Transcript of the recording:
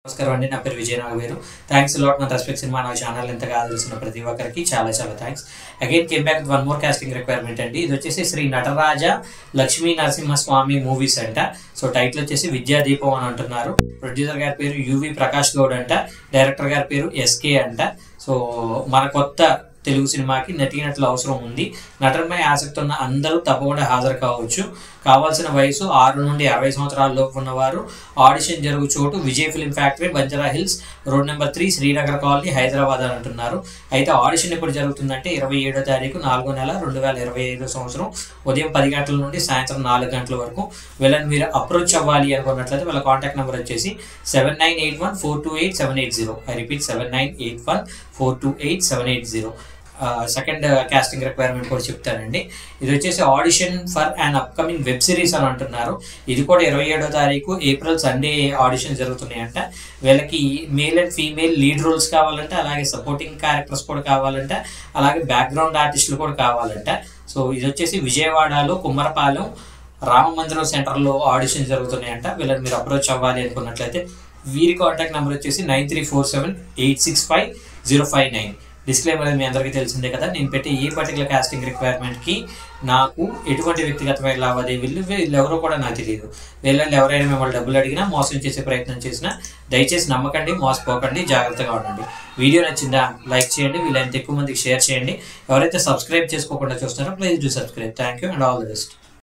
నమస్కారం అండి, నా పేరు విజయ్ నాగవేరు. థ్యాంక్స్ లాట్ మన రెస్పెక్ట్ సినిమా నా ఛానల్ ఎంతగా ఆదరిస్తున్న ప్రతి ఒక్కరికి చాలా చాలా thanks. Again came back with one more casting requirement అండి. ఇది వచ్చేసి శ్రీ నటరాజ లక్ష్మీ నరసింహస్వామి మూవీస్ అంట. సో టైటిల్ వచ్చేసి విద్యాదీపం అని అంటున్నారు. ప్రొడ్యూసర్ గారి పేరు యువి ప్రకాష్ గౌడ్ అంట. డైరెక్టర్ గారి పేరు ఎస్కే అంట. సో మన కొత్త తెలుగు సినిమాకి నటీనటుల అవసరం ఉంది. నటనపై ఆసక్తి ఉన్న అందరూ తప్పకుండా హాజరు కావచ్చు. కావాల్సిన వయసు 6 నుండి 60 సంవత్సరాల లోపు ఉన్నవారు. ఆడిషన్ జరుగు చోటు Vijay film factory, Banjara hills, road number 3, Srinagar colony, Hyderabad అని అంటున్నారు. అయితే ఆడిషన్ ఎప్పుడు జరుగుతుందంటే 27వ తారీఖు 4వ నెల 2025 సంవత్సరం ఉదయం 10 గంటల నుండి సాయంత్రం 4 గంటల వరకు. వీళ్ళని మీరు అప్రోచ్ అవ్వాలి అనుకున్నట్లయితే వాళ్ళ కాంటాక్ట్ నెంబర్ వచ్చేసి 7981428780. I repeat 7981428780. Second casting requirement కూడా చెప్తానండి. ఇది వచ్చేసి audition for and upcoming web series అని అంటున్నారు. ఇది కూడా 27వ తారీఖు ఏప్రిల్ సండే ఆడిషన్ జరుగుతున్నాయంట. వీళ్ళకి male and female lead roles కావాలంటే, అలాగే సపోర్టింగ్ క్యారెక్టర్స్ కూడా కావాలంట, అలాగే బ్యాక్గ్రౌండ్ ఆర్టిస్టులు కూడా కావాలంట. సో ఇది వచ్చేసి విజయవాడలో కుమ్మరపాలెం రామమందిరం సెంటర్లో ఆడిషన్ జరుగుతున్నాయంట. వీళ్ళని మీరు అప్రోచ్ అవ్వాలి అనుకున్నట్లయితే వీరి కాంటాక్ట్ నెంబర్ వచ్చేసి 9347865059. డిస్క్లైమర్ మీ అందరికీ తెలిసిందే కదా. నేను పెట్టే ఏ పర్టికులర్ కాస్టింగ్ రిక్వైర్మెంట్కి నాకు ఎటువంటి వ్యక్తిగతమైన లావాదేవీలు వీళ్ళెవరో కూడా నాకు తెలియదు. వీళ్ళని ఎవరైనా మిమ్మల్ని డబ్బులు అడిగినా, మోసం చేసే ప్రయత్నం చేసినా దయచేసి నమ్మకండి, మోసపోకండి, జాగ్రత్తగా ఉండండి. వీడియో నచ్చిందా లైక్ చేయండి, వీళ్ళంత ఎక్కువ మందికి షేర్ చేయండి. ఎవరైతే సబ్స్క్రైబ్ చేసుకోకుండా చూస్తున్నారో please do subscribe. Thank you and all the best.